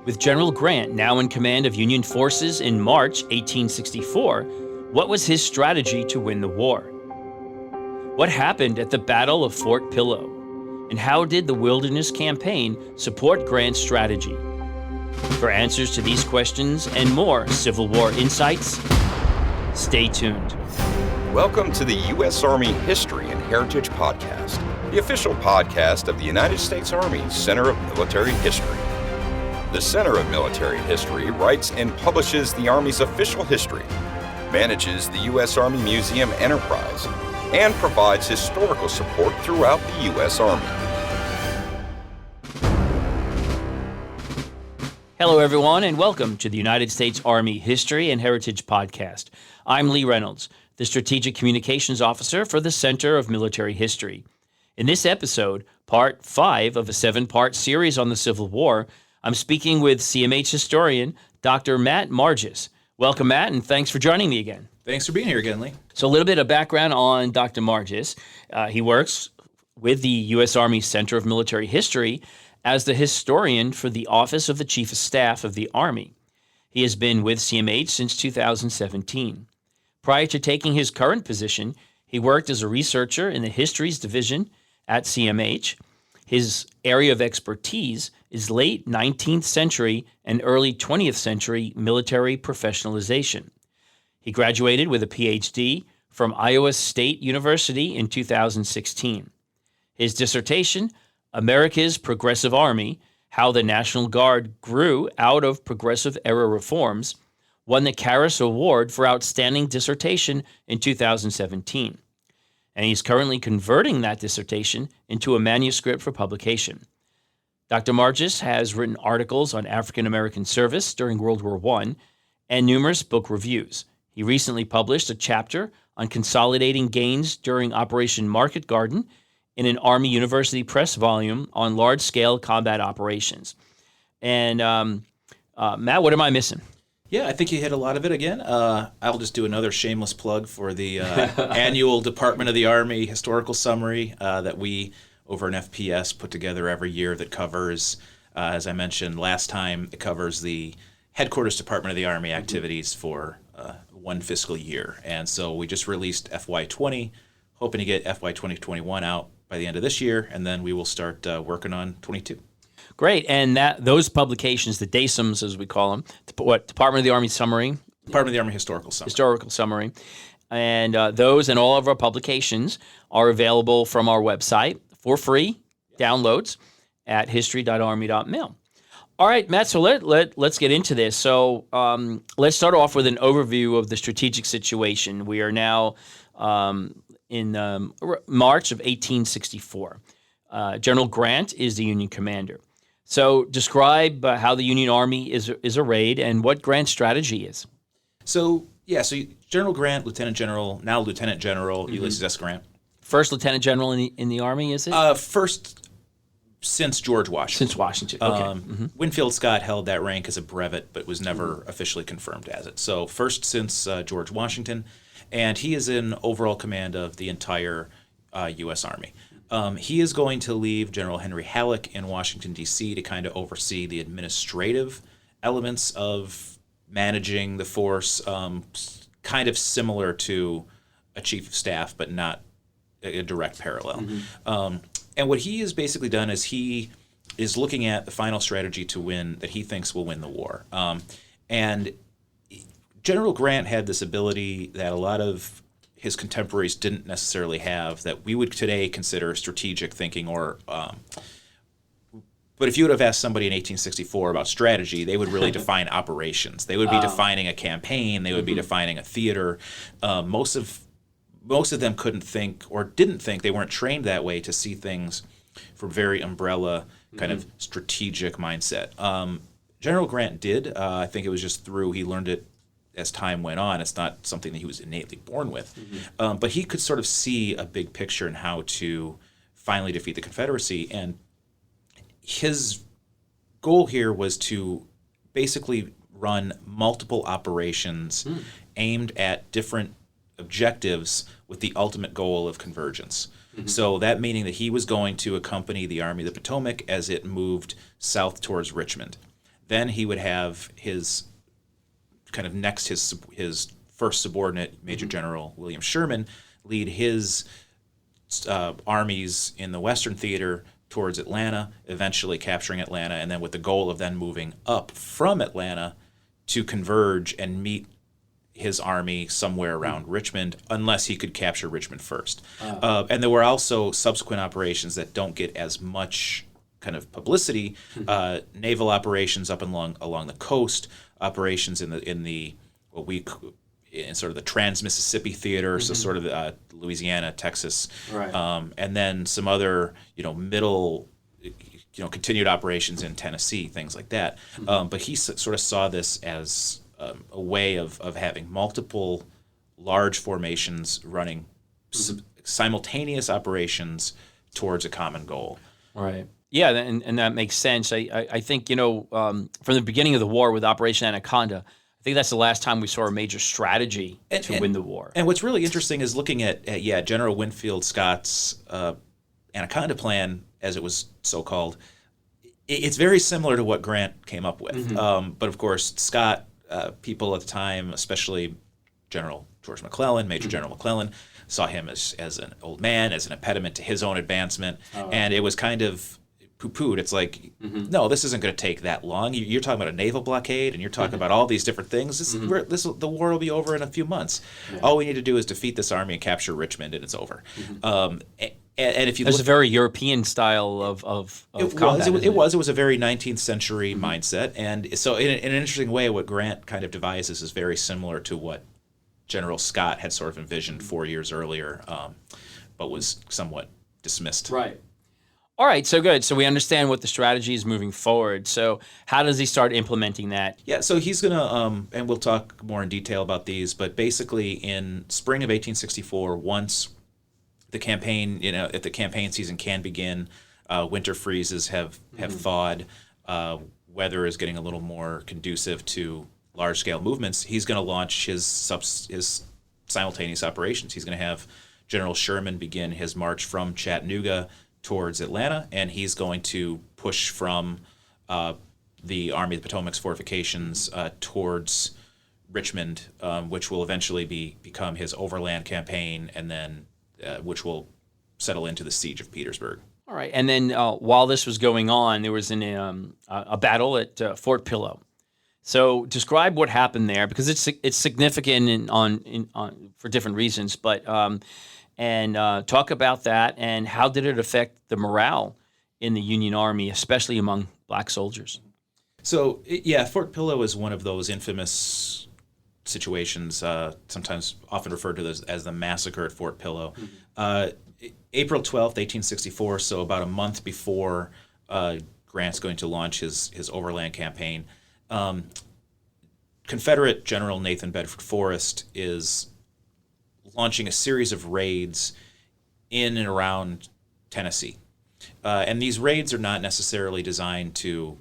With General Grant now in command of Union forces in March 1864, what was his strategy to win the war? What happened at the Battle of Fort Pillow? And how did the Wilderness Campaign support Grant's strategy? For answers to these questions and more Civil War insights, stay tuned. Welcome to the U.S. Army History and Heritage Podcast, the official podcast of the United States Army Center of Military History. The Center of Military History writes and publishes the Army's official history, manages the U.S. Army Museum enterprise, and provides historical support throughout the U.S. Army. Hello, everyone, and welcome to the United States Army History and Heritage Podcast. I'm Lee Reynolds, the Strategic Communications Officer for the Center of Military History. In this episode, part 5 of a 7-part series on the Civil War, I'm speaking with CMH historian, Dr. Matt Margis. Welcome, Matt, and thanks for joining me again. Thanks for being here again, Lee. So a little bit of background on Dr. Margis. He works with the U.S. Army Center of Military History as the historian for the Office of the Chief of Staff of the Army. He has been with CMH since 2017. Prior to taking his current position, he worked as a researcher in the Histories Division at CMH. His area of expertise is late 19th century and early 20th century military professionalization. He graduated with a PhD from Iowa State University in 2016. His dissertation, America's Progressive Army, How the National Guard Grew Out of Progressive Era Reforms, won the Karras Award for Outstanding Dissertation in 2017. And he's currently converting that dissertation into a manuscript for publication. Dr. Margis has written articles on African American service during World War I and numerous book reviews. He recently published a chapter on consolidating gains during Operation Market Garden in an Army University Press volume on large-scale combat operations. And Matt, what am I missing? Yeah, I think you hit a lot of it again. I'll just do another shameless plug for the annual Department of the Army historical summary that we, over an FPS, put together every year that covers, as I mentioned last time, it covers the Headquarters Department of the Army activities for one fiscal year. And so we just released FY20, hoping to get FY 2021 out by the end of this year, and then we will start working on 22. Great, and those publications, the DASUMs as we call them, Department of the Army Summary? Department of the Army Historical Summary. Historical Summary. And those and all of our publications are available from our website for free downloads at history.army.mil. All right, Matt, so let's get into this. So let's start off with an overview of the strategic situation. We are now in March of 1864. General Grant is the Union commander. So describe how the Union Army is arrayed and what Grant's strategy is. So General Grant, Lieutenant General Ulysses S. Grant. First Lieutenant General in the Army, is it? First since George Washington. Since Washington, okay. Winfield Scott held that rank as a brevet, but was never officially confirmed as it. So first since George Washington, and he is in overall command of the entire U.S. Army. He is going to leave General Henry Halleck in Washington, D.C. to kind of oversee the administrative elements of managing the force, kind of similar to a chief of staff, but not a direct parallel. And what he has basically done is he is looking at the final strategy to win that he thinks will win the war. And General Grant had this ability that a lot of his contemporaries didn't necessarily have, that we would today consider strategic thinking or but if you would have asked somebody in 1864 about strategy, they would really define operations. They would be defining a campaign. They would be defining a theater. Most of them couldn't think or didn't think, they weren't trained that way to see things from very umbrella kind of strategic mindset. General Grant did. I think it was just he learned it as time went on. It's not something that he was innately born with. But he could sort of see a big picture in how to finally defeat the Confederacy. And his goal here was to basically run multiple operations aimed at different objectives with the ultimate goal of convergence. So that meaning that he was going to accompany the Army of the Potomac as it moved south towards Richmond. Then he would have his kind of next his first subordinate, Major General William Sherman, lead his armies in the Western Theater towards Atlanta, eventually capturing Atlanta, and then with the goal of then moving up from Atlanta to converge and meet his army somewhere around Richmond, unless he could capture Richmond first. And there were also subsequent operations that don't get as much kind of publicity, naval operations up along the coast, operations in sort of the Trans-Mississippi Theater, so sort of Louisiana, Texas, Right. and then some other middle continued operations in Tennessee, things like that. But he sort of saw this as a way of having multiple large formations running simultaneous operations towards a common goal. Right. Yeah, and that makes sense. I think, from the beginning of the war with Operation Anaconda, I think that's the last time we saw a major strategy to win the war. And what's really interesting is looking at General Winfield Scott's Anaconda Plan, as it was so called. It's very similar to what Grant came up with. But of course, Scott, people at the time, especially General George McClellan, Major General McClellan, saw him as an old man, as an impediment to his own advancement. And it was kind of poo-pooed. It's like, no, this isn't going to take that long. You're talking about a naval blockade, and you're talking about all these different things. The war will be over in a few months. Yeah. All we need to do is defeat this army and capture Richmond, and it's over. And if you That's a very European style of combat. It was a very 19th century mindset, and so in an interesting way, what Grant kind of devises is very similar to what General Scott had sort of envisioned 4 years earlier, but was somewhat dismissed. Right. All right, so good. So we understand what the strategy is moving forward. So how does he start implementing that? Yeah, so he's going to, and we'll talk more in detail about these, but basically in spring of 1864, once the campaign, if the campaign season can begin, winter freezes have thawed, weather is getting a little more conducive to large-scale movements, he's going to launch his simultaneous operations. He's going to have General Sherman begin his march from Chattanooga towards Atlanta, and he's going to push from the Army of the Potomac's fortifications towards Richmond, which will eventually become his overland campaign, and then which will settle into the siege of Petersburg. All right, and then while this was going on, there was a battle at Fort Pillow. So describe what happened there, because it's significant for different reasons, but. And talk about that, and how did it affect the morale in the Union Army, especially among black soldiers? So, Fort Pillow is one of those infamous situations, sometimes often referred to as the massacre at Fort Pillow. April 12th, 1864, so about a month before Grant's going to launch his overland campaign, Confederate General Nathan Bedford Forrest is launching a series of raids in and around Tennessee. And these raids are not necessarily designed to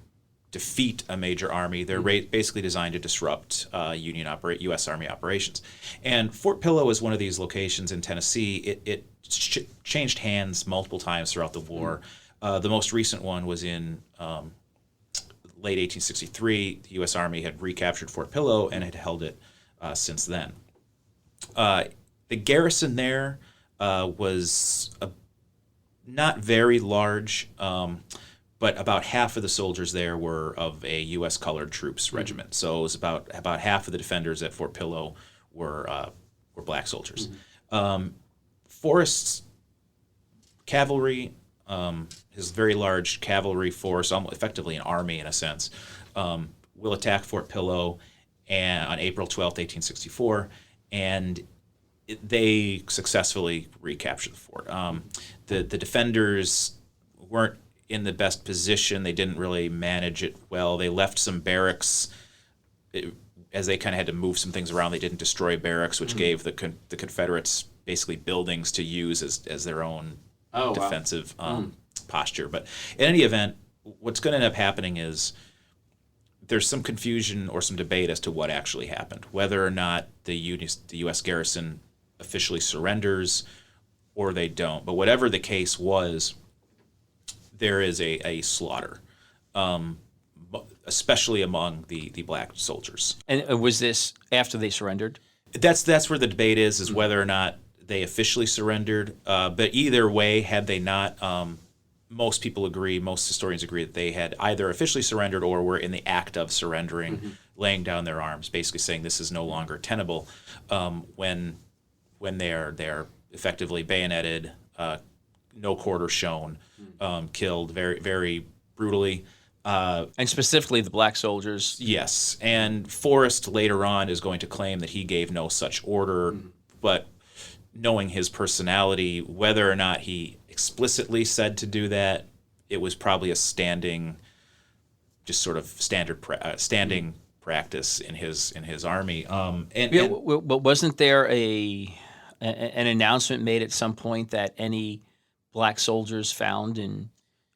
defeat a major army. They're basically designed to disrupt U.S. Army operations. And Fort Pillow is one of these locations in Tennessee. It changed hands multiple times throughout the war. The most recent one was in late 1863. The U.S. Army had recaptured Fort Pillow and had held it since then. The garrison there was not very large, but about half of the soldiers there were of a U.S. colored troops regiment. So it was about half of the defenders at Fort Pillow were black soldiers. Forrest's cavalry, his very large cavalry force, almost effectively an army in a sense, will attack Fort Pillow on April 12th, 1864, and they successfully recapture the fort. The defenders weren't in the best position. They didn't really manage it well. They left some barracks as they kind of had to move some things around. They didn't destroy barracks, which gave the Confederates basically buildings to use as their own defensive posture. But in any event, what's going to end up happening is there's some confusion or some debate as to what actually happened, whether or not the U.S. garrison officially surrenders or they don't. But whatever the case was, there is a slaughter. A especially among the black soldiers. And was this after they surrendered? That's where the debate is whether or not they officially surrendered. But either way, had they not, most people agree, most historians agree that they had either officially surrendered or were in the act of surrendering, laying down their arms, basically saying this is no longer tenable. When they're effectively bayoneted, no quarter shown, killed very, very brutally. And specifically the black soldiers. Yes, and Forrest later on is going to claim that he gave no such order, but knowing his personality, whether or not he explicitly said to do that, it was probably a standing, just sort of standing practice in his army. But wasn't there an announcement made at some point that any black soldiers found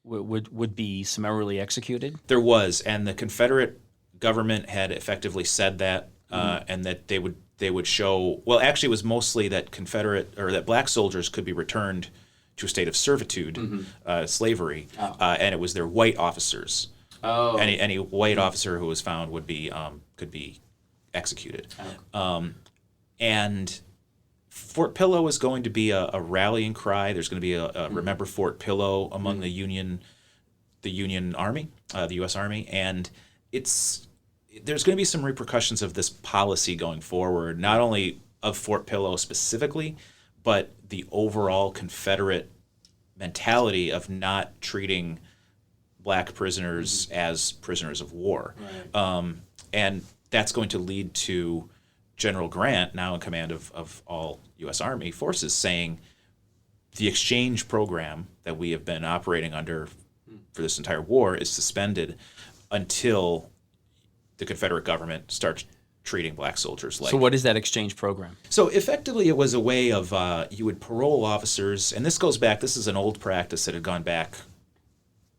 would be summarily executed? There was, and the Confederate government had effectively said that, and that they would show. Well, actually, it was mostly that that black soldiers could be returned to a state of servitude, slavery, and it was their white officers. Oh. Any white officer who was found would be could be executed. And Fort Pillow is going to be a rallying cry. There's going to be a Remember Fort Pillow among the Union Army, the U.S. Army, and there's going to be some repercussions of this policy going forward, not only of Fort Pillow specifically, but the overall Confederate mentality of not treating black prisoners as prisoners of war. Right. And that's going to lead to General Grant, now in command of all U.S. Army forces, saying the exchange program that we have been operating under for this entire war is suspended until the Confederate government starts treating black soldiers like. So what is that exchange program? So effectively it was a way of, you would parole officers, and this is an old practice that had gone back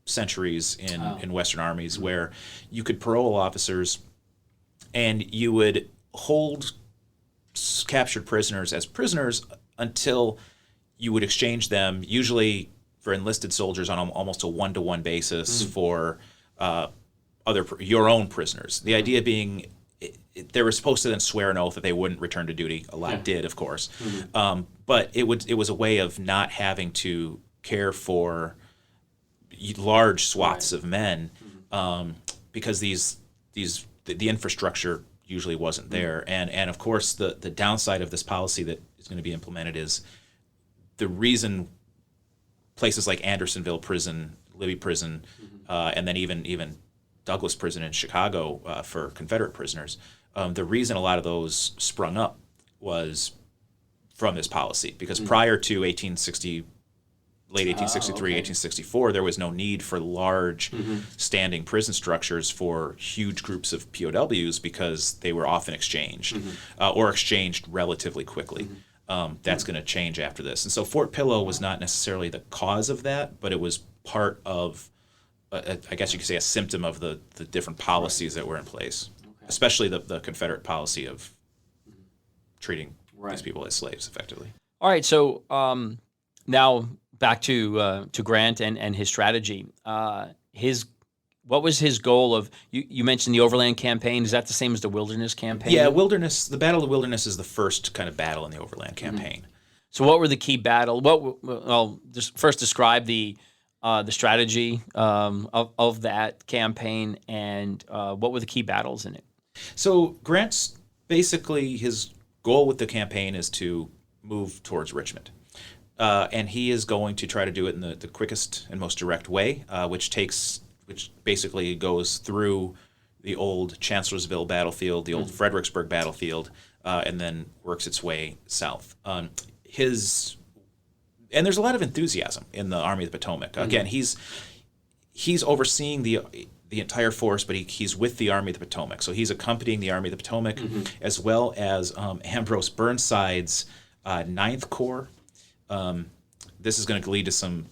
centuries in Western armies, where you could parole officers and you would hold captured prisoners as prisoners until you would exchange them, usually for enlisted soldiers on almost a one-to-one basis for your own prisoners. The idea being they were supposed to then swear an oath that they wouldn't return to duty. A lot did, of course. But it was a way of not having to care for large swaths of men because the infrastructure usually wasn't there. And of course, the downside of this policy that is going to be implemented is the reason places like Andersonville Prison, Libby Prison, and then even Douglas Prison in Chicago for Confederate prisoners, the reason a lot of those sprung up was from this policy, because prior to late 1863, 1864, there was no need for large standing prison structures for huge groups of POWs because they were often exchanged or exchanged relatively quickly. That's going to change after this. And so Fort Pillow was not necessarily the cause of that, but it was part of, I guess you could say, a symptom of the different policies that were in place, especially the Confederate policy of treating these people as slaves, effectively. All right, so now back to Grant and his strategy. What was his goal of? You mentioned the Overland Campaign. Is that the same as the Wilderness Campaign? Yeah, The Battle of the Wilderness is the first kind of battle in the Overland Campaign. So, what were the key battles? Just first describe the strategy of that campaign, and what were the key battles in it? So, Grant's basically his goal with the campaign is to move towards Richmond. And he is going to try to do it in the quickest and most direct way, which basically goes through the old Chancellorsville battlefield, the old Fredericksburg battlefield, and then works its way south. And there's a lot of enthusiasm in the Army of the Potomac. Again, he's overseeing the entire force, but he's with the Army of the Potomac. So he's accompanying the Army of the Potomac, as well as Ambrose Burnside's 9th Corps. This is going to lead to some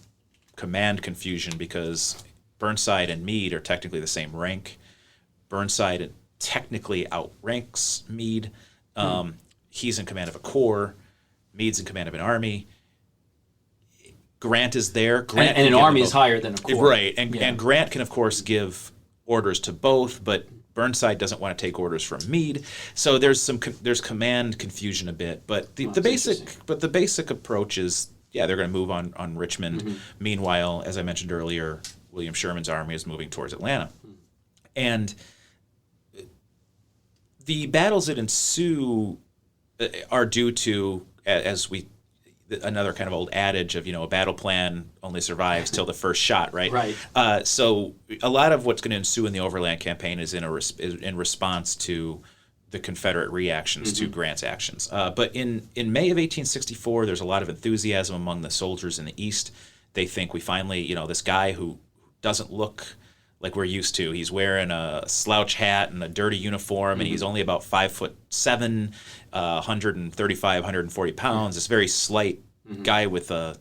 command confusion because Burnside and Meade are technically the same rank. Burnside technically outranks Meade. He's in command of a corps. Meade's in command of an army. Grant is there. And an army is higher than a corps. Right. And Grant can, of course, give orders to both, but Burnside doesn't want to take orders from Meade. So there's command confusion a bit, but the basic approach is, yeah, they're going to move on Richmond. Meanwhile, as I mentioned earlier, William Sherman's army is moving towards Atlanta. And the battles that ensue are due to, another kind of old adage of, a battle plan only survives till the first shot, right? Right. So a lot of what's going to ensue in the Overland Campaign is in response to the Confederate reactions to Grant's actions. But in May of 1864, there's a lot of enthusiasm among the soldiers in the East. They think we finally, this guy who doesn't look like we're used to. He's wearing a slouch hat and a dirty uniform, and he's only about 5'7", 135, 140 pounds. This very slight guy with a,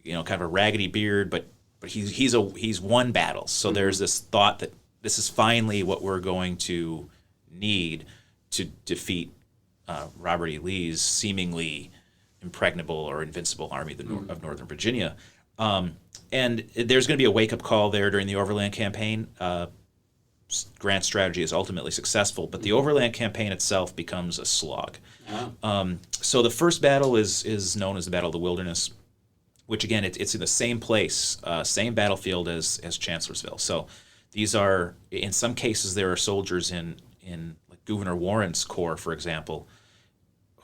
kind of a raggedy beard, but he's won battles. So there's this thought that this is finally what we're going to need to defeat Robert E. Lee's seemingly impregnable or invincible army of Northern Virginia. And there's going to be a wake-up call there during the Overland Campaign. Grant's strategy is ultimately successful, but the Overland Campaign itself becomes a slog. So the first battle is known as the Battle of the Wilderness, which, again, it's in the same place, same battlefield as Chancellorsville. So these are, in some cases, there are soldiers in like Gouverneur Warren's corps, for example,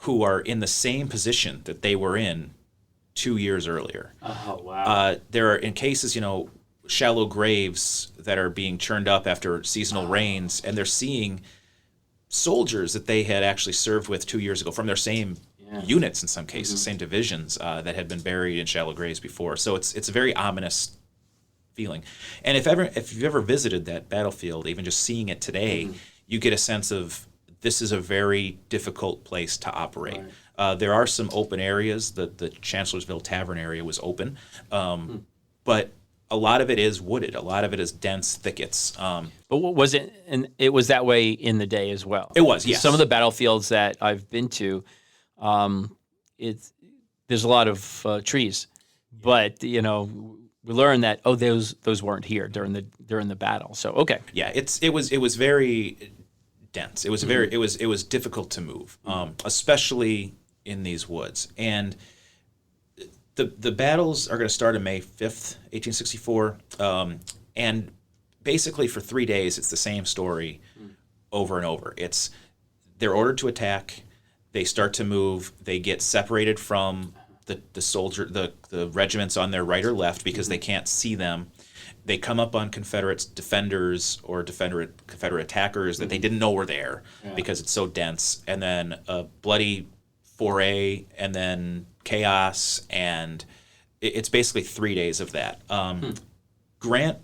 who are in the same position that they were in 2 years earlier. Oh, wow. There are, in cases, shallow graves that are being churned up after seasonal rains, and they're seeing soldiers that they had actually served with 2 years ago from their same units, in some cases, same divisions, that had been buried in shallow graves before. So it's a very ominous feeling. And if you've ever visited that battlefield, even just seeing it today, you get a sense of this is a very difficult place to operate. Right. There are some open areas. The Chancellorsville Tavern area was open, but a lot of it is wooded. A lot of it is dense thickets. But what was it? And it was that way in the day as well. It was, yes. Some of the battlefields that I've been to, there's a lot of trees, but we learned that those weren't here during the battle. So okay, yeah, it was very dense. It was it was difficult to move, especially in these woods. And the battles are going to start on May 5th, 1864, and basically for 3 days it's the same story over and over. They're ordered to attack, they start to move, they get separated from the regiments on their right or left because they can't see them. They come up on Confederate defenders or Confederate attackers that they didn't know were there because it's so dense, and then a bloody foray, and then chaos, and it's basically 3 days of that. Grant's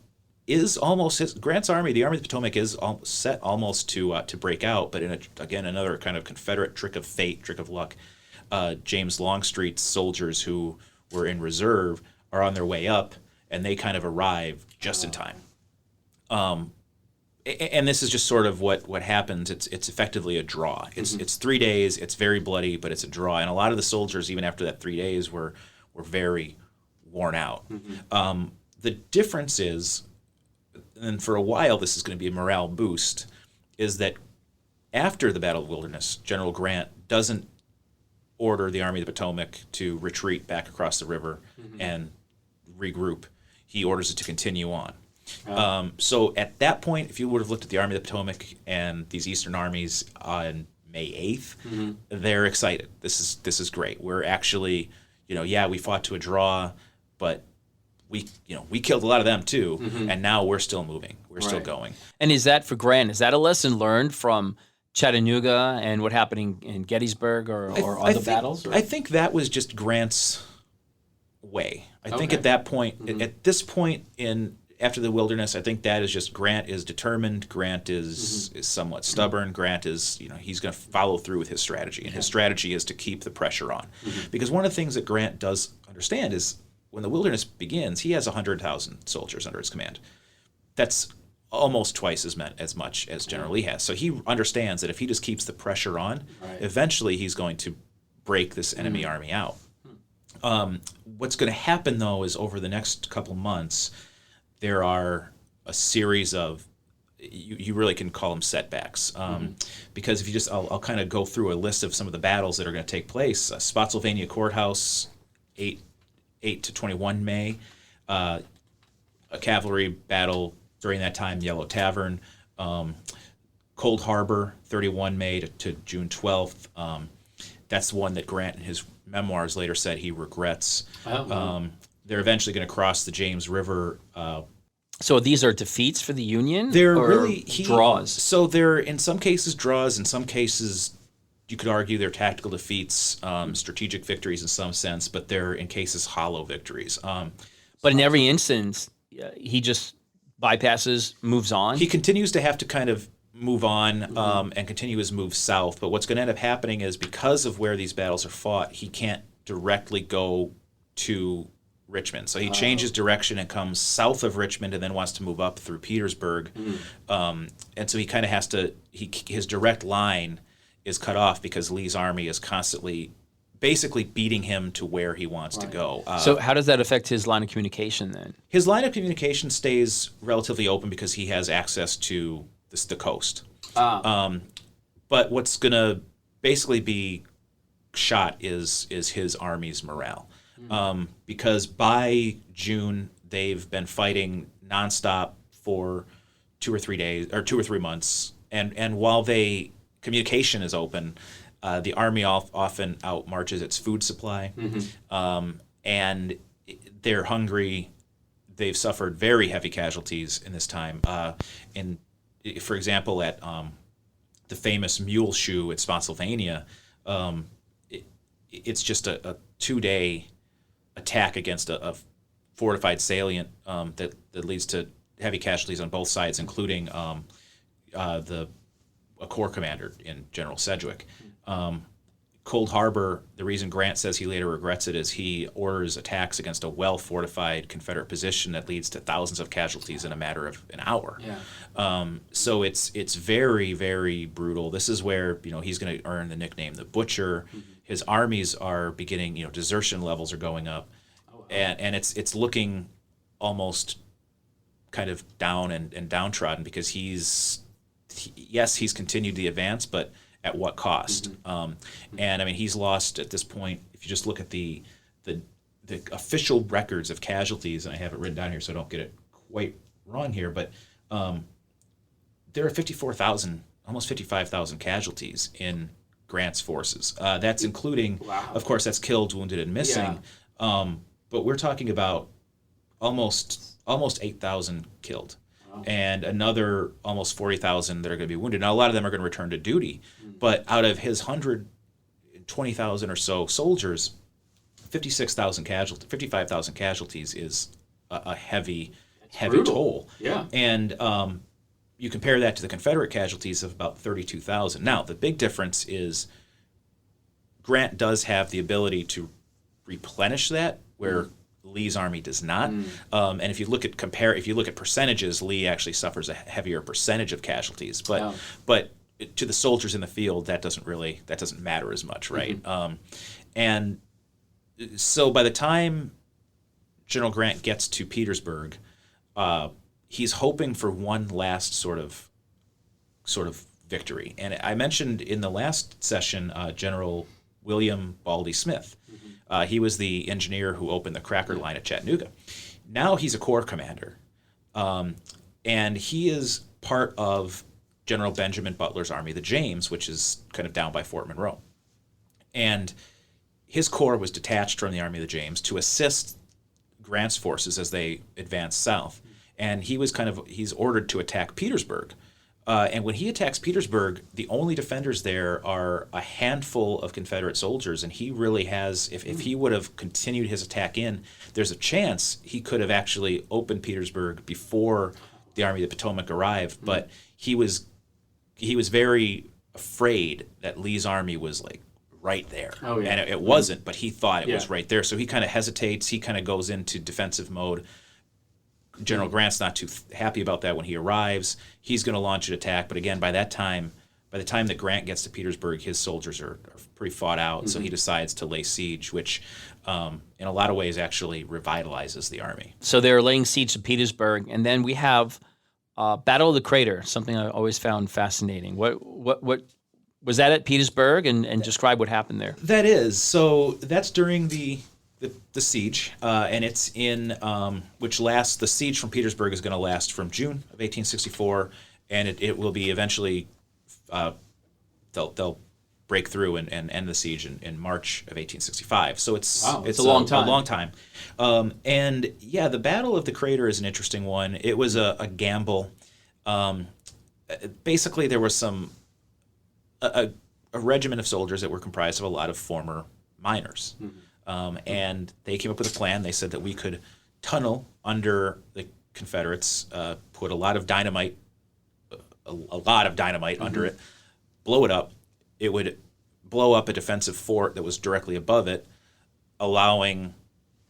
army, the Army of the Potomac, is set almost to break out, but again another kind of Confederate trick of fate, trick of luck. James Longstreet's soldiers who were in reserve are on their way up, and they kind of arrive just in time. And this is just sort of what happens. It's effectively a draw. It's 3 days. It's very bloody, but it's a draw. And a lot of the soldiers, even after that 3 days, were very worn out. The difference is, and for a while this is going to be a morale boost, is that after the Battle of the Wilderness, General Grant doesn't order the Army of the Potomac to retreat back across the river and regroup. He orders it to continue on. So at that point, if you would have looked at the Army of the Potomac and these Eastern armies on May 8th, they're excited. This is great. We're actually, we fought to a draw, but we killed a lot of them too, and now we're still moving. We're still going. And is that for Grant? Is that a lesson learned from Chattanooga and what happened in Gettysburg or other battles? Or? I think that was just Grant's way. I think at that point, at this point after the Wilderness, I think that is just Grant is determined. Grant is somewhat stubborn. Grant is, he's going to follow through with his strategy, and his strategy is to keep the pressure on. Because one of the things that Grant does understand is when the Wilderness begins, he has 100,000 soldiers under his command. That's almost twice as much as General Lee has. So he understands that if he just keeps the pressure on, eventually he's going to break this enemy army out. What's going to happen, though, is over the next couple months, there are a series of you really can call them setbacks. Because if you just, I'll kind of go through a list of some of the battles that are going to take place. Spotsylvania Courthouse, 8 to 21 May. A cavalry battle during that time, Yellow Tavern. Cold Harbor, 31 May to June 12th. That's one that Grant in his memoirs later said he regrets. They're eventually going to cross the James River. So these are defeats for the Union? They're or really draws? So they're in some cases draws, in some cases you could argue they're tactical defeats, strategic victories in some sense, but they're in cases hollow victories. But in every instance, he just bypasses, moves on? He continues to have to kind of move on and continue his move south, but what's going to end up happening is because of where these battles are fought, he can't directly go to Richmond. So he changes direction and comes south of Richmond and then wants to move up through Petersburg. And so he kind of has to, his direct line is cut off because Lee's army is constantly basically beating him to where he wants to go. So how does that affect his line of communication then? His line of communication stays relatively open because he has access to the coast. But what's going to basically be shot is his army's morale. Because by June, they've been fighting nonstop for 2 or 3 days, or 2 or 3 months. And while communication is open, the army often outmarches its food supply. And they're hungry. They've suffered very heavy casualties in this time. For example, at the famous Mule Shoe at Spotsylvania, it's just a 2-day attack against a fortified salient that leads to heavy casualties on both sides, including a corps commander in General Sedgwick. Cold Harbor, the reason Grant says he later regrets it is he orders attacks against a well-fortified Confederate position that leads to thousands of casualties in a matter of an hour. So it's very, very brutal. This is where he's going to earn the nickname the Butcher. His armies are beginning, desertion levels are going up, and it's looking almost kind of down and downtrodden because he's continued the advance, but at what cost? And I mean, he's lost at this point. If you just look at the official records of casualties, and I have it written down here so I don't get it quite wrong here, but there are 54,000, almost 55,000 casualties in Grant's forces. That's including, of course, that's killed, wounded, and missing. But we're talking about almost 8,000 killed. And another almost 40,000 that are going to be wounded. Now, a lot of them are going to return to duty, but out of his 120,000 or so soldiers, 55,000 casualties is a heavy toll. And you compare that to the Confederate casualties of about 32,000. Now, the big difference is Grant does have the ability to replenish that, where Lee's army does not. And if you look at percentages, Lee actually suffers a heavier percentage of casualties. But to the soldiers in the field, that doesn't matter as much, right? And so by the time General Grant gets to Petersburg, he's hoping for one last sort of victory. And I mentioned in the last session General William Baldy Smith. He was the engineer who opened the Cracker Line at Chattanooga. Now he's a corps commander, and he is part of General Benjamin Butler's Army, the James, which is kind of down by Fort Monroe. And his corps was detached from the Army of the James to assist Grant's forces as they advanced south. And he's ordered to attack Petersburg. And when he attacks Petersburg, the only defenders there are a handful of Confederate soldiers, and he really has, if he would have continued his attack there's a chance he could have actually opened Petersburg before the Army of the Potomac arrived, but he was very afraid that Lee's army was like right there. And it wasn't, but he thought it was right there. So he kind of hesitates, he kind of goes into defensive mode. General Grant's not too happy about that when he arrives. He's going to launch an attack, but again, by the time that Grant gets to Petersburg, his soldiers are pretty fought out, so he decides to lay siege, which in a lot of ways actually revitalizes the army. So they're laying siege to Petersburg, and then we have Battle of the Crater, something I always found fascinating. What was that at Petersburg? And describe what happened there. That is. So that's during the siege, and it's in which lasts. The siege from Petersburg is going to last from June of 1864, and it will be eventually they'll break through and end the siege in March of 1865. So it's a long time. A long time. And yeah, the Battle of the Crater is an interesting one. It was a gamble. Basically, there was a regiment of soldiers that were comprised of a lot of former miners. And they came up with a plan. They said that we could tunnel under the Confederates, put a lot of dynamite under it, blow it up. It would blow up a defensive fort that was directly above it, allowing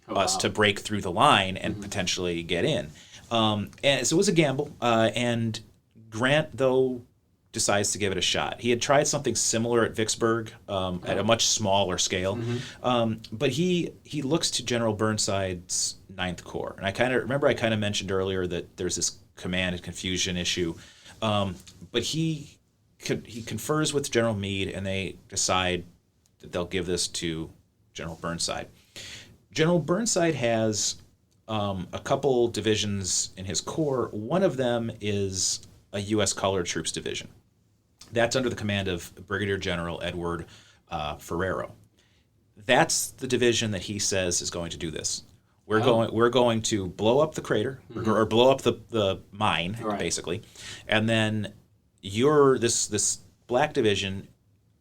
us to break through the line and potentially get in. And so it was a gamble. And Grant, though, decides to give it a shot. He had tried something similar at Vicksburg at a much smaller scale, but he looks to General Burnside's Ninth Corps. And I kind of mentioned earlier that there's this command and confusion issue, but he confers with General Meade, and they decide that they'll give this to General Burnside. General Burnside has a couple divisions in his corps. One of them is a U.S. Colored Troops Division. That's under the command of Brigadier General Edward Ferrero. That's the division that he says is going to do this. We're going to blow up the crater or blow up the mine, basically, and then this black division,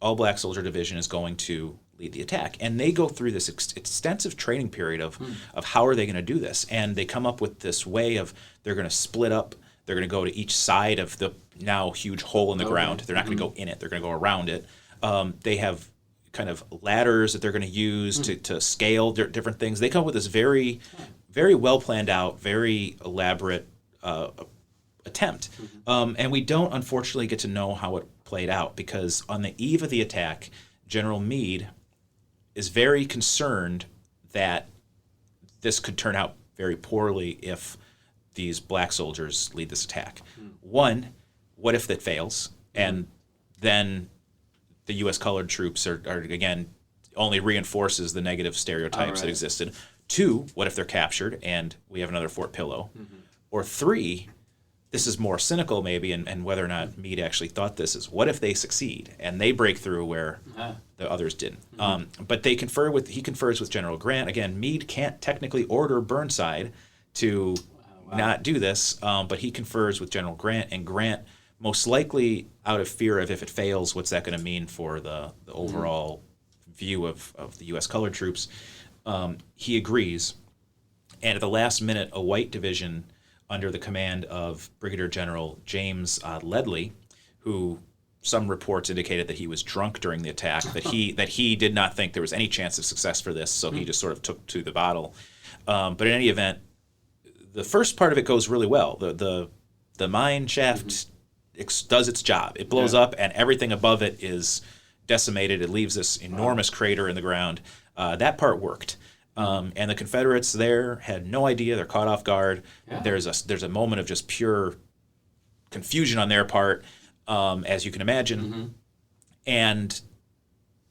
all black soldier division, is going to lead the attack. And they go through this extensive training period of how are they going to do this, and they come up with this way of they're going to split up. They're going to go to each side of the now huge hole in the ground. They're not going to go in it. They're going to go around it. They have kind of ladders that they're going to use to scale different things. They come up with this very, very well planned out, very elaborate attempt. And we don't, unfortunately, get to know how it played out, because on the eve of the attack, General Meade is very concerned that this could turn out very poorly if these black soldiers lead this attack. One, what if that fails? And then the U.S. colored troops are again, only reinforces the negative stereotypes that existed. Two, what if they're captured and we have another Fort Pillow? Or three, this is more cynical maybe, and whether or not Meade actually thought this, is what if they succeed and they break through where the others didn't? But he confers with General Grant. Again, Meade can't technically order Burnside to not do this, but he confers with General Grant, and Grant, most likely out of fear of if it fails, what's that going to mean for the overall view of the U.S. colored troops, he agrees. And at the last minute, a white division under the command of Brigadier General James Ledlie, who some reports indicated that he was drunk during the attack, that he did not think there was any chance of success for this, so he just sort of took to the bottle. But in any event, the first part of it goes really well. The mine shaft does its job. It blows up, and everything above it is decimated. It leaves this enormous crater in the ground. That part worked. And the Confederates there had no idea. They're caught off guard. There's a moment of just pure confusion on their part, as you can imagine. And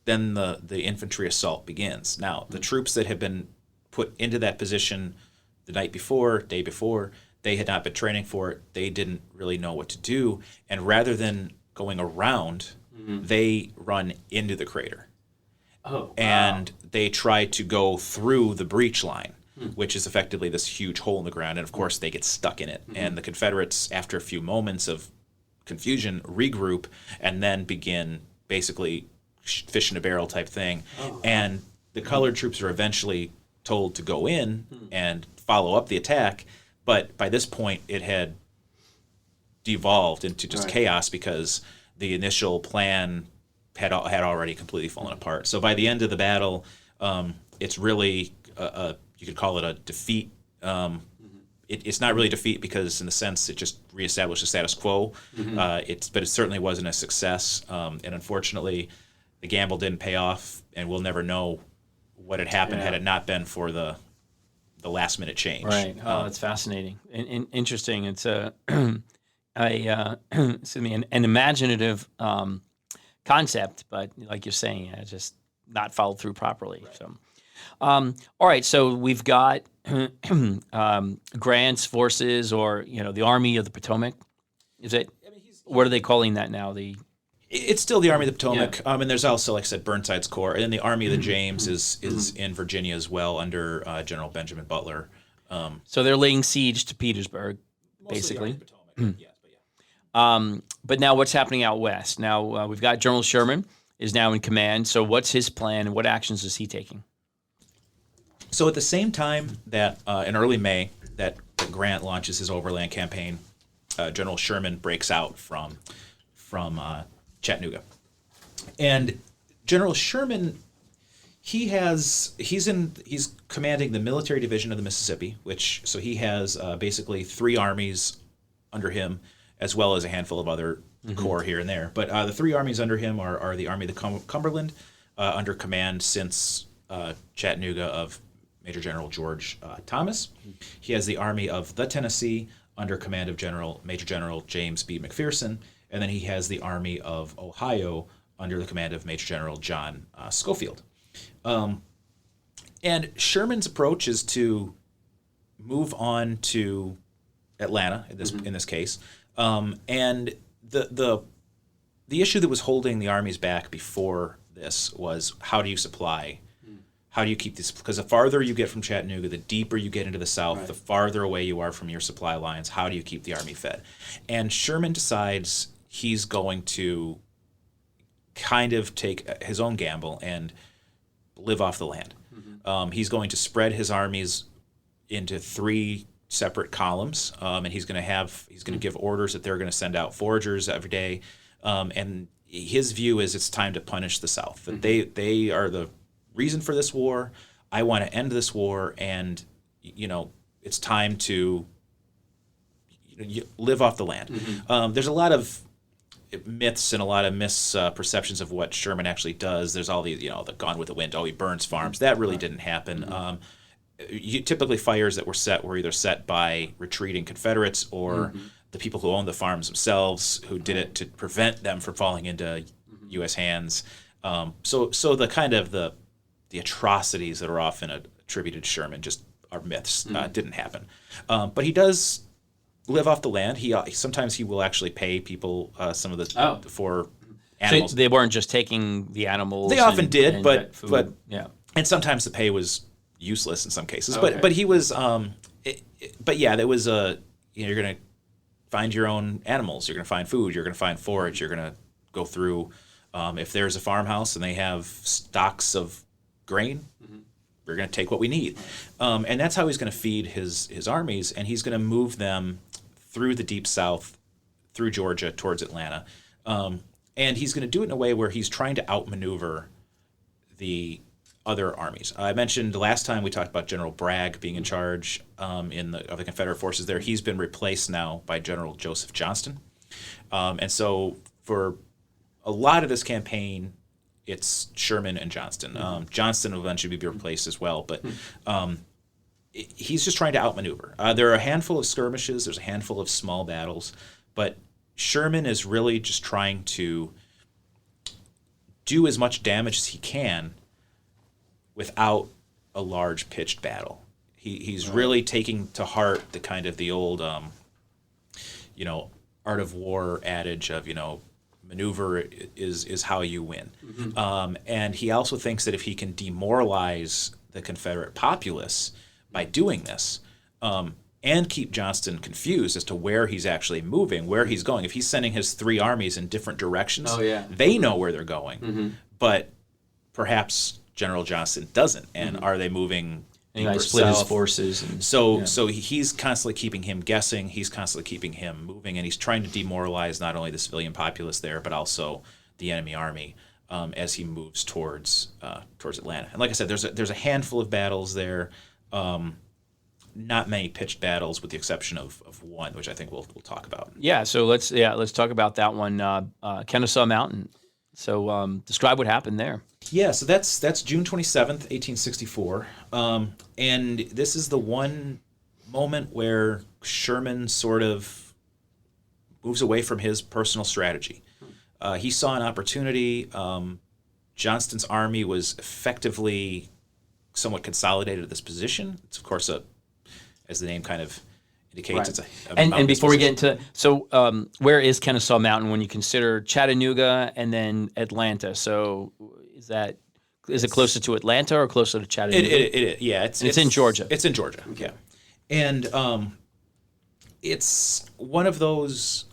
then the infantry assault begins. Now, the troops that have been put into that position the day before, they had not been training for it. They didn't really know what to do. And rather than going around, they run into the crater. And they try to go through the breach line, which is effectively this huge hole in the ground. And, of course, they get stuck in it. And the Confederates, after a few moments of confusion, regroup and then begin basically fish in a barrel type thing. And the colored troops are eventually told to go in and follow up the attack, but by this point it had devolved into just chaos, because the initial plan had already completely fallen apart. So by the end of the battle, it's really you could call it a defeat. It's not really a defeat, because in the sense it just reestablished the status quo. But it certainly wasn't a success, and unfortunately the gamble didn't pay off, and we'll never know what had happened had it not been for the last minute change. Right. That's fascinating and interesting. It's excuse me, an imaginative concept, but like you're saying, just not followed through properly. Right. So, all right. So we've got Grant's forces, or the Army of the Potomac. Is it? What are they calling that now? It's still the Army of the Potomac, and there's also, like I said, Burnside's Corps, and then the Army of the James is in Virginia as well under General Benjamin Butler. So they're laying siege to Petersburg, basically. But now what's happening out west? Now we've got General Sherman is now in command. So what's his plan and what actions is he taking? So at the same time that in early May that Grant launches his overland campaign, General Sherman breaks out from Chattanooga. And General Sherman, he's commanding the military division of the Mississippi, so he has basically 3 armies under him, as well as a handful of other corps here and there. But the 3 armies under him are the Army of the Cumberland, under command since Chattanooga of Major General George Thomas. He has the Army of the Tennessee under command of Major General James B. McPherson, and then he has the Army of Ohio under the command of Major General John Schofield. And Sherman's approach is to move on to Atlanta in this case, and the issue that was holding the armies back before this was, how do you supply? How do you keep this? Because the farther you get from Chattanooga, the deeper you get into the South, the farther away you are from your supply lines. How do you keep the army fed? And Sherman decides he's going to kind of take his own gamble and live off the land. He's going to spread his armies into 3 separate columns, and he's going to give orders that they're going to send out foragers every day. And his view is it's time to punish the South. That they are the reason for this war. I want to end this war, and it's time to live off the land. There's a lot of myths and a lot of misperceptions of what Sherman actually does. There's all these, the Gone with the Wind. Oh, he burns farms. That really didn't happen. Typically, fires that were set were either set by retreating Confederates or the people who owned the farms themselves, who did it to prevent them from falling into U.S. hands. So the kind of the atrocities that are often attributed to Sherman just are myths. Didn't happen. But he does live off the land. Sometimes he will actually pay people some of the for animals. So they weren't just taking the animals. They often did, but yeah. And sometimes the pay was useless in some cases. Okay. But he was there was you're going to find your own animals. You're going to find food. You're going to find forage. You're going to go through. If there's a farmhouse and they have stocks of grain, we're going to take what we need. And that's how he's going to feed his armies, and he's going to move them through the Deep South, through Georgia, towards Atlanta. And he's going to do it in a way where he's trying to outmaneuver the other armies. I mentioned last time we talked about General Bragg being in charge of the Confederate forces there. He's been replaced now by General Joseph Johnston. And so for a lot of this campaign, it's Sherman and Johnston. Johnston will eventually be replaced as well, but he's just trying to outmaneuver. There are a handful of skirmishes, there's a handful of small battles, but Sherman is really just trying to do as much damage as he can without a large pitched battle. He's really taking to heart the kind of the old, art of war adage of, maneuver is how you win. And he also thinks that if he can demoralize the Confederate populace by doing this, and keep Johnston confused as to where he's actually moving, where he's going. If he's sending his 3 armies in different directions, they know where they're going, but perhaps General Johnston doesn't. And are they moving deeper split south? His forces. And, so he's constantly keeping him guessing. He's constantly keeping him moving, and he's trying to demoralize not only the civilian populace there, but also the enemy army as he moves towards Atlanta. And like I said, there's a handful of battles there. Not many pitched battles, with the exception of one, which I think we'll talk about. Yeah, so let's talk about that one, Kennesaw Mountain. So describe what happened there. Yeah, so that's June 27th, 1864, and this is the one moment where Sherman sort of moves away from his personal strategy. He saw an opportunity. Johnston's army was effectively somewhat consolidated at this position. It's, of course, as the name kind of indicates, Right. it's a And before we get position. into where is Kennesaw Mountain when you consider Chattanooga and then Atlanta? So is it closer to Atlanta or closer to Chattanooga? Yeah, it's in Georgia. It's in Georgia, yeah. And it's one of those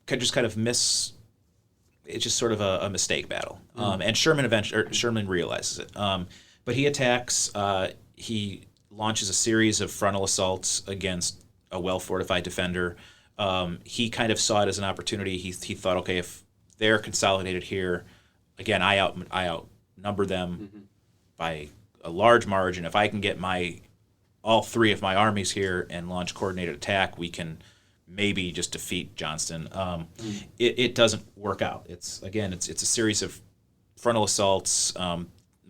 just kind of it's just sort of a mistake battle. And Sherman realizes it. But he attacks, he launches a series of frontal assaults against a well-fortified defender. He kind of saw it as an opportunity. He thought, okay, if they're consolidated here, again, I outnumber them by a large margin. If I can get all three of my armies here and launch coordinated attack, we can maybe just defeat Johnston. It doesn't work out. It's a series of frontal assaults.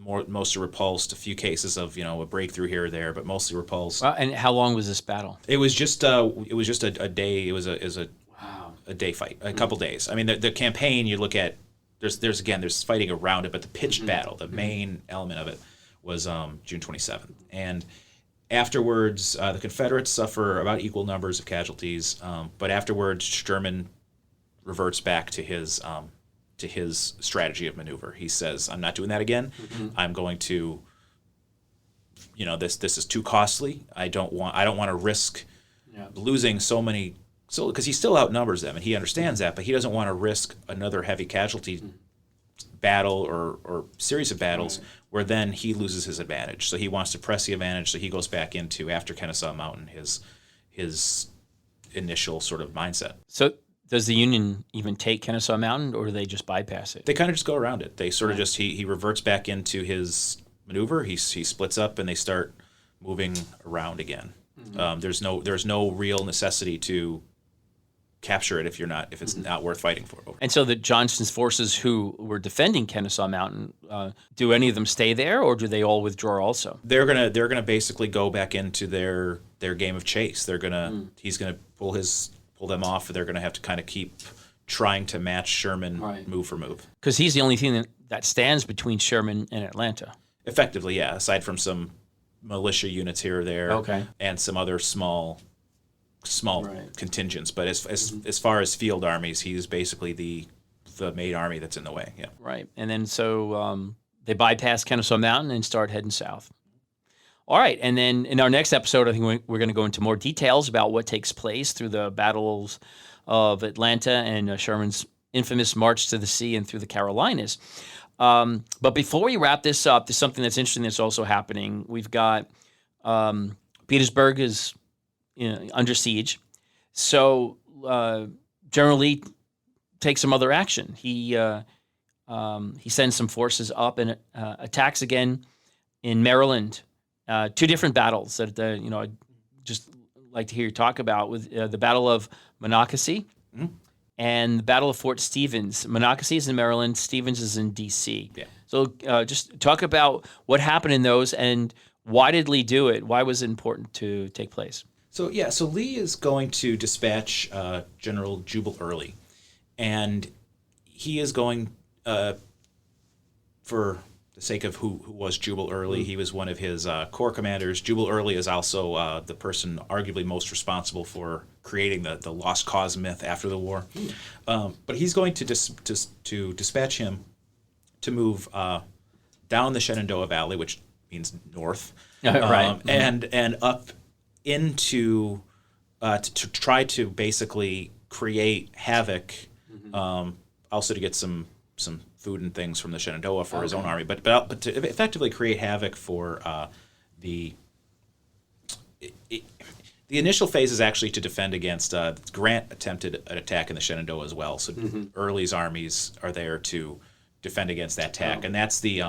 Most are repulsed. A few cases of a breakthrough here or there, but mostly repulsed. And how long was this battle? It was just a day. It was a day fight, a couple days. I mean, the campaign you look at. There's fighting around it, but the pitched battle, the main element of it, was June 27th. And afterwards, the Confederates suffer about equal numbers of casualties, but afterwards, Sherman reverts back to his strategy of maneuver. He says, "I'm not doing that again. I'm going to, this is too costly. I don't want to risk losing so many." So, because he still outnumbers them, and he understands that, but he doesn't want to risk another heavy casualty battle or series of battles where then he loses his advantage. So he wants to press the advantage. So he goes back into, after Kennesaw Mountain, his initial sort of mindset. So does the Union even take Kennesaw Mountain, or do they just bypass it? They kind of just go around it. They sort of just he reverts back into his maneuver. He splits up, and they start moving around again. There's no real necessity to capture it if it's not worth fighting for. And so the Johnston's forces who were defending Kennesaw Mountain, do any of them stay there, or do they all withdraw also? They're gonna basically go back into their game of chase. He's gonna pull them off. They're gonna have to kind of keep trying to match Sherman move for move. Because he's the only thing that stands between Sherman and Atlanta. Effectively, yeah. Aside from some militia units here or there, and some other small contingents, but as far as field armies, he's basically the main army that's in the way. Yeah. Right, and then so they bypass Kennesaw Mountain and start heading south. All right, and then in our next episode, I think we're going to go into more details about what takes place through the battles of Atlanta and Sherman's infamous march to the sea and through the Carolinas. But before we wrap this up, there's something that's interesting that's also happening. We've got Petersburg is under siege. So General Lee takes some other action. He sends some forces up and attacks again in Maryland. Two different battles that I'd just like to hear you talk about, with the Battle of Monocacy and the Battle of Fort Stevens. Monocacy is in Maryland. Stevens is in D.C. Yeah. So just talk about what happened in those, and why did Lee do it? Why was it important to take place? So Lee is going to dispatch General Jubal Early, and he is going, for the sake of who was Jubal Early, he was one of his corps commanders. Jubal Early is also the person arguably most responsible for creating the lost cause myth after the war. But he's going to dispatch him to move down the Shenandoah Valley, which means north, and up into to try to basically create havoc, also to get some food and things from the Shenandoah for his own army, but to effectively create havoc for the initial phase is actually to defend against Grant attempted an attack in the Shenandoah as well. So Early's armies are there to defend against that attack, and that's the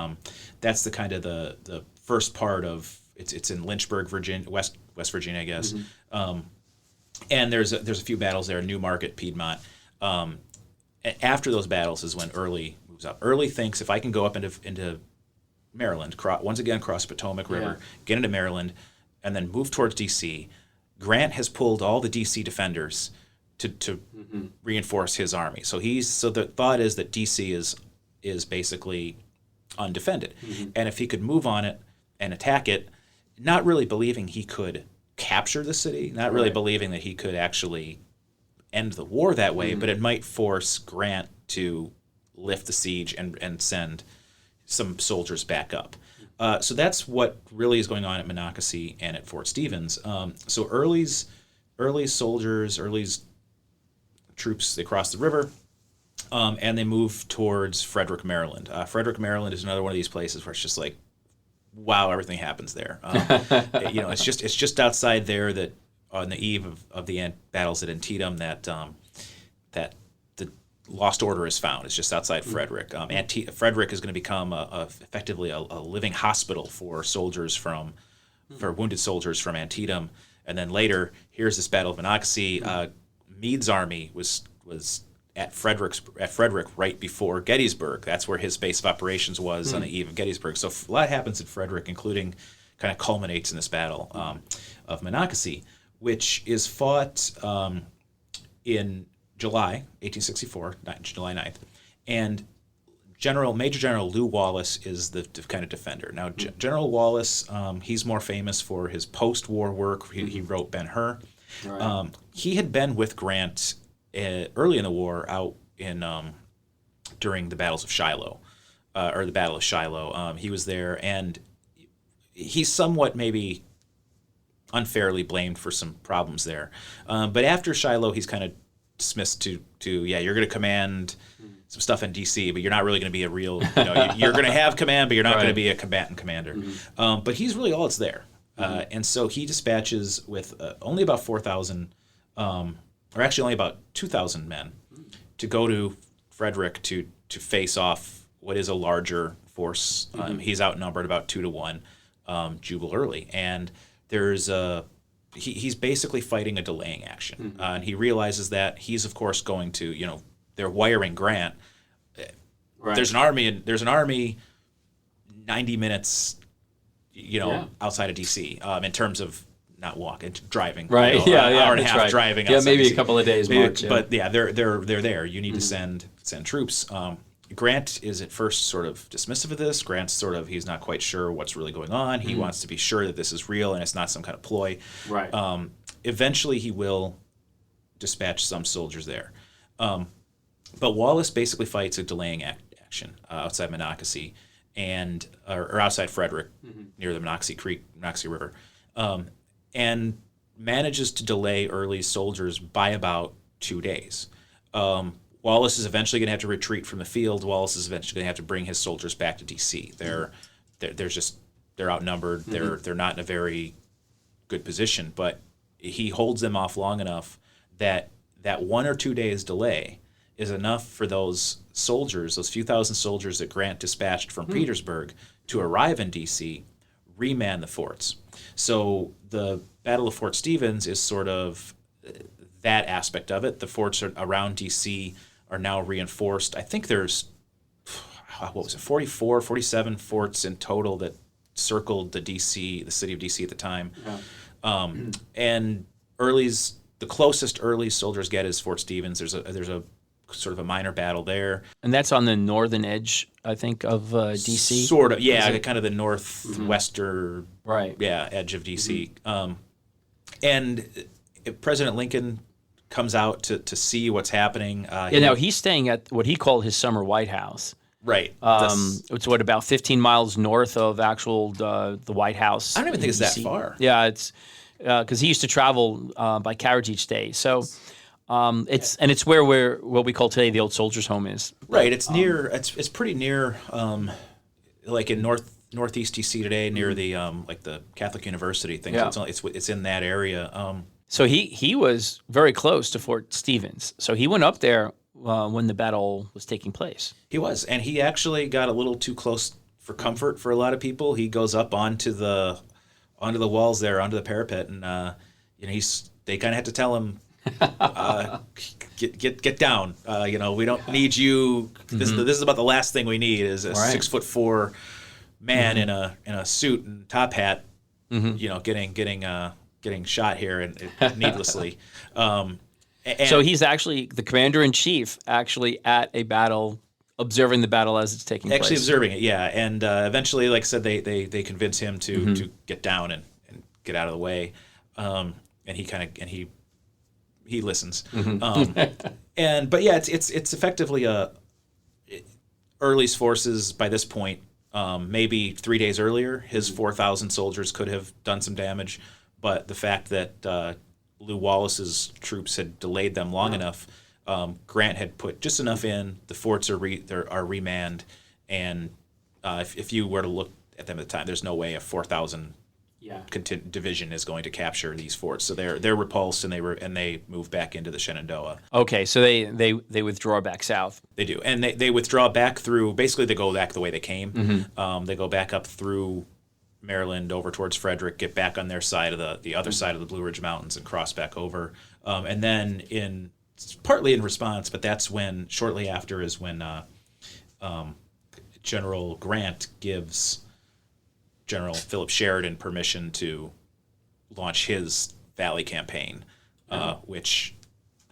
kind of the first part of it's in Lynchburg, Virginia, West Virginia, I guess. And there's a few battles there, Newmarket, Piedmont. After those battles is when Early moves up. Early thinks, if I can go up into Maryland, once again cross the Potomac River, get into Maryland, and then move towards D.C. Grant has pulled all the D.C. defenders to reinforce his army. So the thought is that DC is basically undefended, and if he could move on it and attack it, not really believing he could capture the city, not really believing that he could actually end the war that way, but it might force Grant to lift the siege and send some soldiers back up. So that's what really is going on at Monocacy and at Fort Stevens. So Early's troops, they cross the river, and they move towards Frederick, Maryland. Frederick, Maryland is another one of these places where it's just like, wow, everything happens there. It's just outside there that on the eve of the battles at Antietam that the Lost Order is found. It's just outside Frederick. Frederick is going to become effectively a living hospital for wounded soldiers from Antietam. And then later, here's this Battle of Monocacy. Meade's army was at Frederick right before Gettysburg. That's where his base of operations was on the eve of Gettysburg. So a lot happens at Frederick, including kind of culminates in this battle of Monocacy, which is fought in July 1864, July 9th. And Major General Lew Wallace is the kind of defender. Now, General Wallace, he's more famous for his post-war work. He wrote Ben-Hur. Right. He had been with Grant early in the war out in during the battles of Shiloh, or the Battle of Shiloh. He was there, and he's somewhat maybe unfairly blamed for some problems there. But after Shiloh, he's kind of dismissed to you're going to command some stuff in D.C., but you're not really going to be a real, you're going to have command, but you're not going to be a combatant commander. But he's really all that's there. And so he dispatches with only about 4,000, or actually only about 2,000 men to go to Frederick to face off what is a larger force. He's outnumbered about 2-1, Jubal Early. And there's he's basically fighting a delaying action. And he realizes that he's, of course, going to, they're wiring Grant. Right. There's an army 90 minutes, outside of D.C. In terms of not walking, driving. Right. Hour and a half driving. Yeah, maybe DC. A couple of days march. But they're there. You need to send troops. Grant is at first sort of dismissive of this. Grant's he's not quite sure what's really going on. He wants to be sure that this is real and it's not some kind of ploy. Right. Eventually he will dispatch some soldiers there. But Wallace basically fights a delaying action outside Monocacy or outside Frederick, near the Monocacy River, and manages to delay Early's soldiers by about 2 days. Wallace is eventually going to have to retreat from the field. Wallace is eventually going to have to bring his soldiers back to D.C. They're outnumbered. They're not in a very good position, but he holds them off long enough that 1 or 2 days delay is enough for those soldiers, those few thousand soldiers that Grant dispatched from Petersburg, to arrive in D.C., reman the forts. So the Battle of Fort Stevens is sort of that aspect of it. The forts around D.C. are now reinforced. I think there's, 47 forts in total that circled the city of D.C. at the time. Yeah. And the closest Early soldiers get is Fort Stevens. There's a sort of a minor battle there. And that's on the northern edge, I think, of D.C.? Sort of, yeah, kind of the northwestern edge of D.C. And President Lincoln comes out to see what's happening. Now he's staying at what he called his summer White House. Right. It's about 15 miles north of the White House. I don't even think it's that far. Yeah, it's because he used to travel by carriage each day. So it's where what we call today the old soldiers' home is. Right. It's near. It's pretty near, like in northeast DC today, near the the Catholic University thing. Yeah. So it's in that area. So he was very close to Fort Stevens. So he went up there when the battle was taking place. He was, and he actually got a little too close for comfort for a lot of people. He goes up onto the walls there, onto the parapet, and they kind of had to tell him, get down. We don't need you. This is about the last thing we need is a 6'4" man in a suit and top hat. Getting shot here and needlessly. So he's actually the commander-in-chief, actually at a battle, observing the battle as it's taking place. Actually observing it, yeah. And eventually, like I said, they convince him to get down and get out of the way. And he listens. But yeah, it's effectively Early's forces by this point. Maybe 3 days earlier, his 4,000 soldiers could have done some damage, but the fact that Lew Wallace's troops had delayed them long enough, Grant had put just enough in. The forts are remanned, and if you were to look at them at the time, there's no way a 4,000 division is going to capture these forts. So they're repulsed, and they move back into the Shenandoah. Okay, so they withdraw back south. They do, and they withdraw back through. Basically, they go back the way they came. They go back up through Maryland over towards Frederick, get back on their side of the other side of the Blue Ridge Mountains, and cross back over. And then partly in response, but that's when shortly after is when General Grant gives General Philip Sheridan permission to launch his Valley campaign, which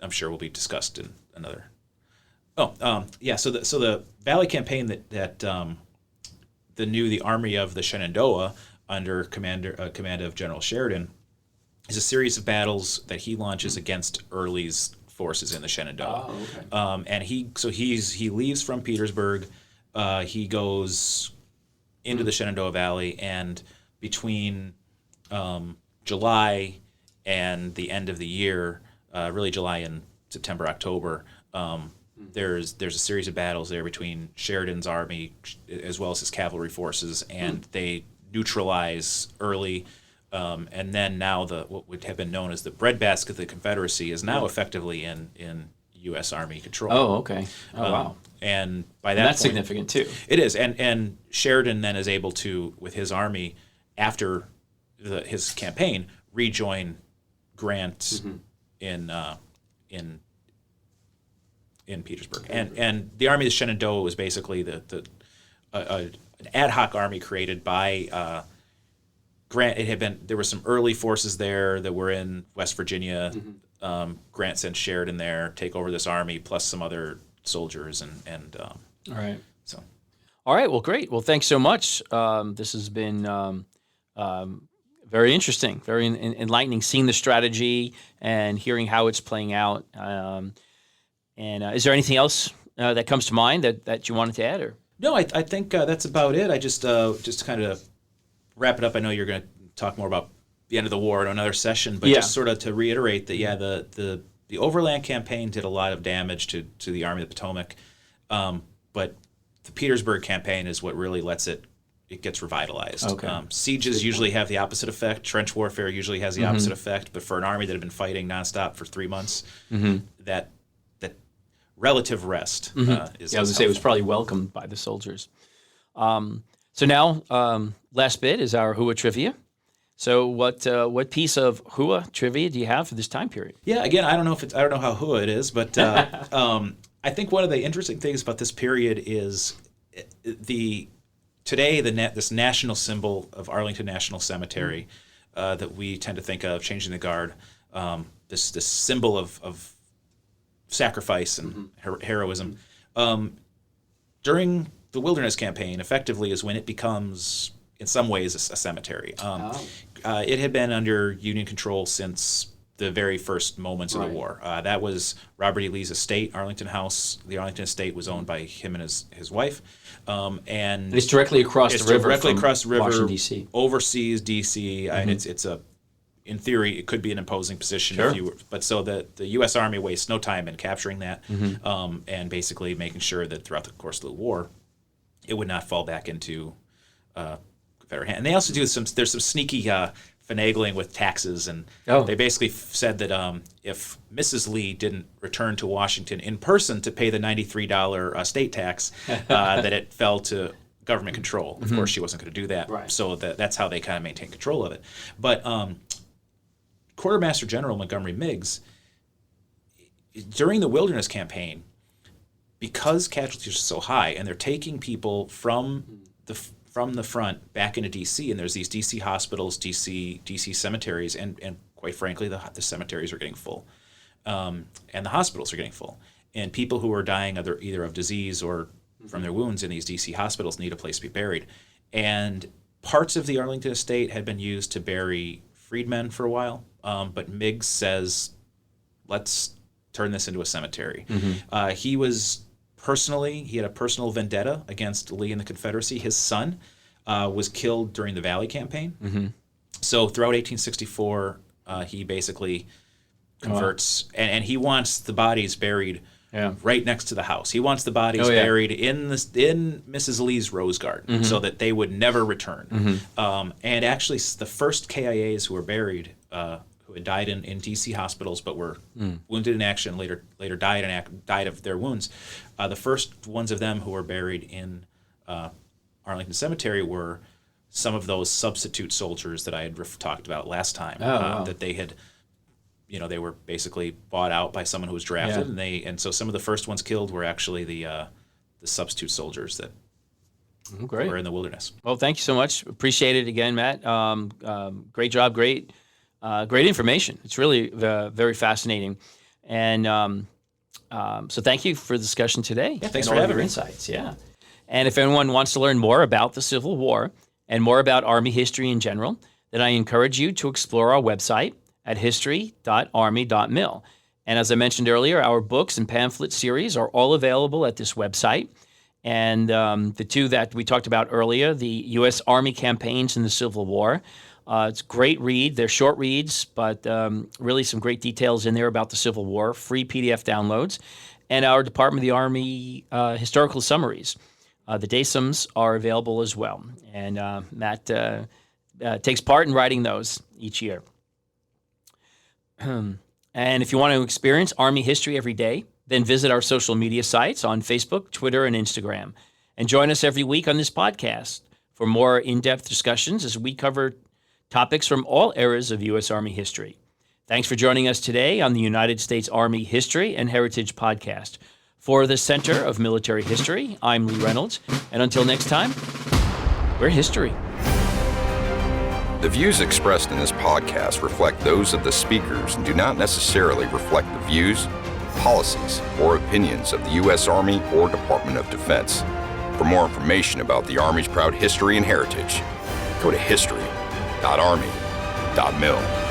I'm sure will be discussed in another. So the Valley campaign that the Army of the Shenandoah under command of General Sheridan is a series of battles that he launches against Early's forces in the Shenandoah. And he leaves from Petersburg. He goes into the Shenandoah Valley, and between July and the end of the year, really July and September, October, there's a series of battles there between Sheridan's army as well as his cavalry forces, and they neutralize Early. And then now what would have been known as the breadbasket of the Confederacy is now effectively in U.S. Army control. Oh, okay. Oh, wow. And by that that's point, significant too. It is, and Sheridan then is able to, with his army, after his campaign, rejoin Grant in Petersburg. And the Army of the Shenandoah was basically an ad hoc army created by Grant. There were some early forces there that were in West Virginia. Grant sent Sheridan there, take over this army, plus some other soldiers, and all right. So, all right. Well, great. Well, thanks so much. This has been very interesting, very enlightening, seeing the strategy and hearing how it's playing out. Is there anything else that comes to mind that you wanted to add? Or no, I think that's about it. I just to kind of wrap it up. I know you're going to talk more about the end of the war in another session, but just sort of to reiterate that, the overland campaign did a lot of damage to the Army of the Potomac, but the Petersburg campaign is what really lets it gets revitalized. Okay. Sieges usually have the opposite effect. Trench warfare usually has the opposite effect, but for an army that had been fighting nonstop for 3 months, that relative rest is I was going to say it was probably welcomed by the soldiers. So now, last bit is our Hua trivia. So what piece of Hua trivia do you have for this time period? Yeah, again, I don't know how Hua it is, but I think one of the interesting things about this period is this national symbol of Arlington National Cemetery that we tend to think of, changing the guard, this symbol of sacrifice and heroism. During the Wilderness Campaign, effectively, is when it becomes, in some ways, a cemetery. It had been under Union control since the very first moments of the war. That was Robert E. Lee's estate, Arlington House. The Arlington estate was owned by him and his wife. And it's directly across the river. Directly across the river, Washington, D.C. Overseas D.C. And it's in theory, it could be an imposing position if you were. But so the U.S. Army wastes no time in capturing that, and basically making sure that throughout the course of the war, it would not fall back into Confederate hands. And they also do there's some sneaky finagling with taxes, and they basically said that if Mrs. Lee didn't return to Washington in person to pay the $93 state tax, that it fell to government control. Of course, she wasn't going to do that, so that's how they kind of maintain control of it. But Quartermaster General Montgomery Meigs, during the Wilderness Campaign, because casualties are so high, and they're taking people from the front back into D.C., and there's these D.C. hospitals, D.C. cemeteries, and quite frankly, the cemeteries are getting full. and the hospitals are getting full. And people who are dying either of disease or from their wounds in these DC hospitals need a place to be buried. And parts of the Arlington estate had been used to bury freedmen for a while, but Miggs says, let's turn this into a cemetery. He had a personal vendetta against Lee and the Confederacy. His son was killed during the Valley Campaign. So throughout 1864, he basically converts, and he wants the bodies buried right next to the house. He wants the bodies buried in Mrs. Lee's rose garden so that they would never return. And actually, the first KIAs who were buried, who had died in D.C. hospitals but were wounded in action, later died of their wounds, the first ones of them who were buried in Arlington Cemetery were some of those substitute soldiers that I had talked about last time. That they had, they were basically bought out by someone who was drafted, and so some of the first ones killed were actually the substitute soldiers that were in the wilderness. Well, thank you so much. Appreciate it again, Matt. Great job. Great information. It's really very fascinating, and so thank you for the discussion today. Yeah, thanks and for all having your me. Insights. Yeah, and if anyone wants to learn more about the Civil War and more about Army history in general, then I encourage you to explore our website at history.army.mil. And as I mentioned earlier, our books and pamphlet series are all available at this website. And the two that we talked about earlier, the U.S. Army campaigns in the Civil War, it's a great read. They're short reads, but really some great details in there about the Civil War, free PDF downloads, and our Department of the Army historical summaries. The DASUMs are available as well. And Matt takes part in writing those each year. And if you want to experience Army history every day, then visit our social media sites on Facebook, Twitter, and Instagram. And join us every week on this podcast for more in-depth discussions as we cover topics from all eras of U.S. Army history. Thanks for joining us today on the United States Army History and Heritage Podcast. For the Center of Military History, I'm Lee Reynolds. And until next time, we're history. The views expressed in this podcast reflect those of the speakers and do not necessarily reflect the views, policies, or opinions of the U.S. Army or Department of Defense. For more information about the Army's proud history and heritage, go to history.army.mil.